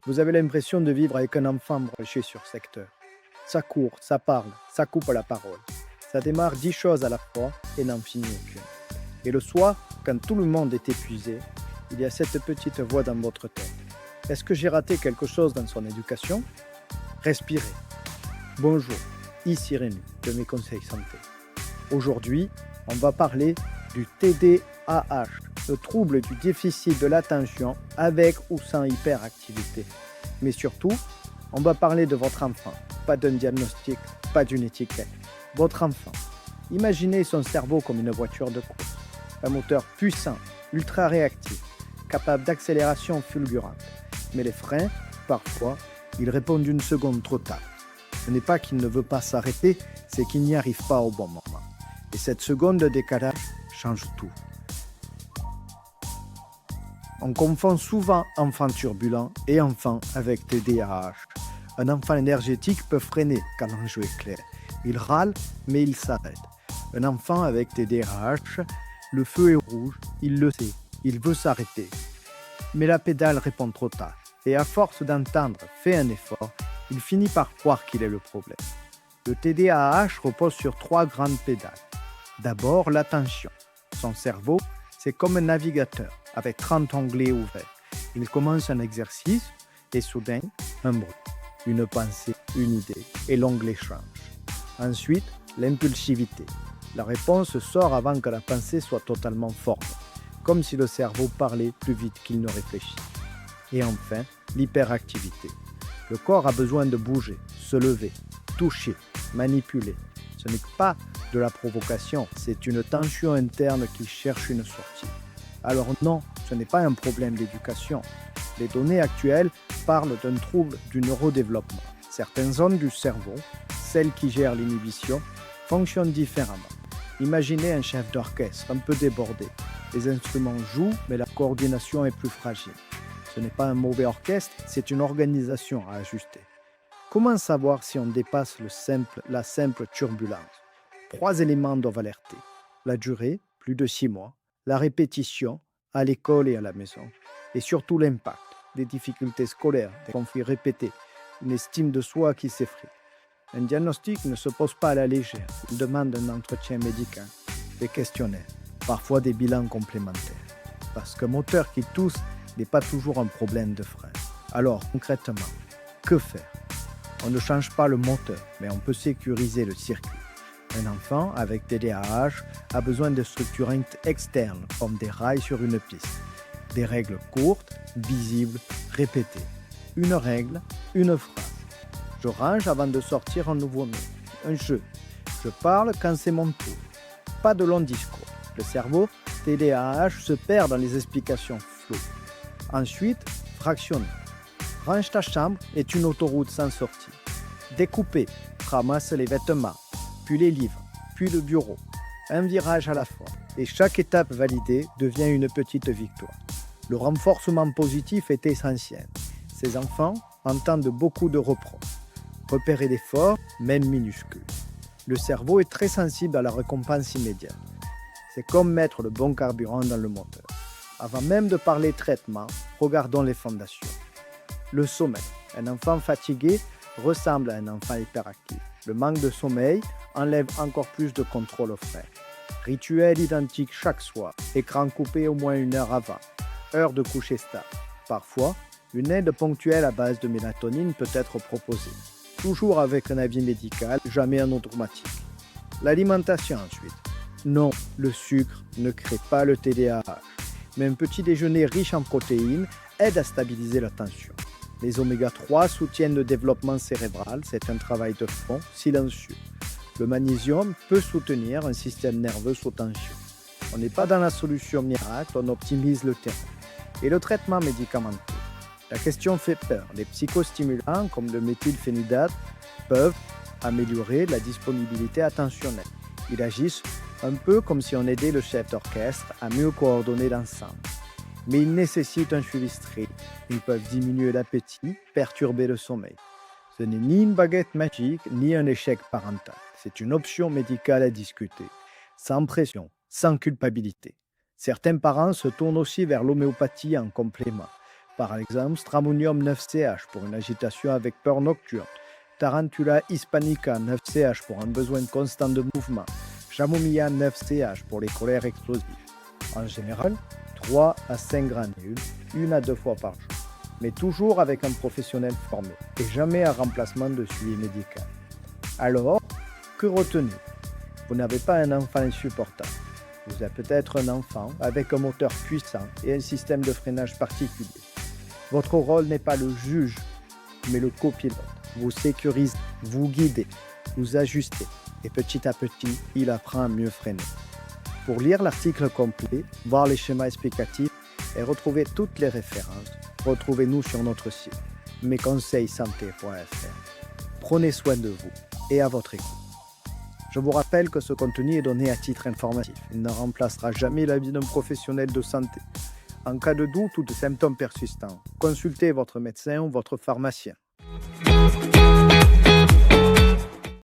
Vous avez l'impression de vivre avec un enfant branché sur secteur. Ça court, ça parle, ça coupe la parole. Ça démarre 10 choses à la fois et n'en finit aucune. Et le soir, quand tout le monde est épuisé, il y a cette petite voix dans votre tête. Est-ce que j'ai raté quelque chose dans son éducation? Respirez. Bonjour, ici Rémi de mes conseils santé. Aujourd'hui, on va parler du TDAH, le trouble du déficit de l'attention avec ou sans hyperactivité. Mais surtout, on va parler de votre enfant, pas d'un diagnostic, pas d'une étiquette. Votre enfant. Imaginez son cerveau comme une voiture de course, un moteur puissant, ultra réactif, capable d'accélération fulgurante. Mais les freins, parfois, ils répondent une seconde trop tard. Ce n'est pas qu'il ne veut pas s'arrêter, c'est qu'il n'y arrive pas au bon moment. Et cette seconde de décalage change tout. On confond souvent enfant turbulent et enfant avec TDAH. Un enfant énergétique peut freiner quand l'enjeu est clair. Il râle, mais il s'arrête. Un enfant avec TDAH, le feu est rouge, il le sait, il veut s'arrêter. Mais la pédale répond trop tard. Et à force d'entendre « fais un effort », il finit par croire qu'il est le problème. Le TDAH repose sur 3 grandes pédales. D'abord, l'attention. Son cerveau, c'est comme un navigateur avec 30 onglets ouverts. Il commence un exercice et soudain, un bruit, une pensée, une idée et l'onglet change. Ensuite, l'impulsivité. La réponse sort avant que la pensée soit totalement formée, comme si le cerveau parlait plus vite qu'il ne réfléchit. Et enfin, l'hyperactivité. Le corps a besoin de bouger, se lever, toucher, manipuler. Ce n'est pas de la provocation, c'est une tension interne qui cherche une sortie. Alors non, ce n'est pas un problème d'éducation. Les données actuelles parlent d'un trouble du neurodéveloppement. Certaines zones du cerveau, celles qui gèrent l'inhibition, fonctionnent différemment. Imaginez un chef d'orchestre un peu débordé. Les instruments jouent, mais la coordination est plus fragile. Ce n'est pas un mauvais orchestre, c'est une organisation à ajuster. Comment savoir si on dépasse la simple turbulence? 3 éléments doivent alerter. La durée, plus de 6 mois. La répétition, à l'école et à la maison. Et surtout l'impact, des difficultés scolaires, des conflits répétés, une estime de soi qui s'effrite. Un diagnostic ne se pose pas à la légère. Il demande un entretien médical, des questionnaires, parfois des bilans complémentaires. Parce qu'un moteur qui tousse n'est pas toujours un problème de frein. Alors, concrètement, que faire? On ne change pas le moteur, mais on peut sécuriser le circuit. Un enfant avec TDAH a besoin de structures externes, comme des rails sur une piste. Des règles courtes, visibles, répétées. Une règle, une phrase. Je range avant de sortir un nouveau mot. Un jeu. Je parle quand c'est mon tour. Pas de long discours. Le cerveau TDAH se perd dans les explications floues. Ensuite, fractionner. Range ta chambre est une autoroute sans sortie. Découper, ramasse les vêtements, puis les livres, puis le bureau. Un virage à la fois. Et chaque étape validée devient une petite victoire. Le renforcement positif est essentiel. Ces enfants entendent beaucoup de reproches. Repérer l'effort, même minuscule. Le cerveau est très sensible à la récompense immédiate. C'est comme mettre le bon carburant dans le moteur. Avant même de parler traitement, regardons les fondations. Le sommeil. Un enfant fatigué ressemble à un enfant hyperactif. Le manque de sommeil enlève encore plus de contrôle au frein. Rituel identique chaque soir. Écran coupé au moins 1 heure avant. Heure de coucher stable. Parfois, une aide ponctuelle à base de mélatonine peut être proposée. Toujours avec un avis médical, jamais un automatique. L'alimentation ensuite. Non, le sucre ne crée pas le TDAH. Mais un petit déjeuner riche en protéines aide à stabiliser la tension. Les oméga 3 soutiennent le développement cérébral, c'est un travail de fond silencieux. Le magnésium peut soutenir un système nerveux sous tension. On n'est pas dans la solution miracle, on optimise le terrain. Et le traitement médicamenteux. La question fait peur. Les psychostimulants comme le méthylphénidate peuvent améliorer la disponibilité attentionnelle. Ils agissent un peu comme si on aidait le chef d'orchestre à mieux coordonner l'ensemble. Mais ils nécessitent un suivi strict. Ils peuvent diminuer l'appétit, perturber le sommeil. Ce n'est ni une baguette magique, ni un échec parental. C'est une option médicale à discuter, sans pression, sans culpabilité. Certains parents se tournent aussi vers l'homéopathie en complément. Par exemple, Stramonium 9CH pour une agitation avec peur nocturne, Tarantula hispanica 9CH pour un besoin constant de mouvement, Chamomilla 9CH pour les colères explosives. En général, 3 à 5 granules, 1 à 2 fois par jour, mais toujours avec un professionnel formé et jamais un remplacement de suivi médical. Alors, que retenez-vous? Vous n'avez pas un enfant insupportable. Vous êtes peut-être un enfant avec un moteur puissant et un système de freinage particulier. Votre rôle n'est pas le juge, mais le copilote. Vous sécurisez, vous guidez, vous ajustez et petit à petit, il apprend à mieux freiner. Pour lire l'article complet, voir les schémas explicatifs et retrouver toutes les références, retrouvez-nous sur notre site mesconseilssanté.fr. Prenez soin de vous et à votre écoute. Je vous rappelle que ce contenu est donné à titre informatif. Il ne remplacera jamais l'avis d'un professionnel de santé. En cas de doute ou de symptômes persistants, consultez votre médecin ou votre pharmacien.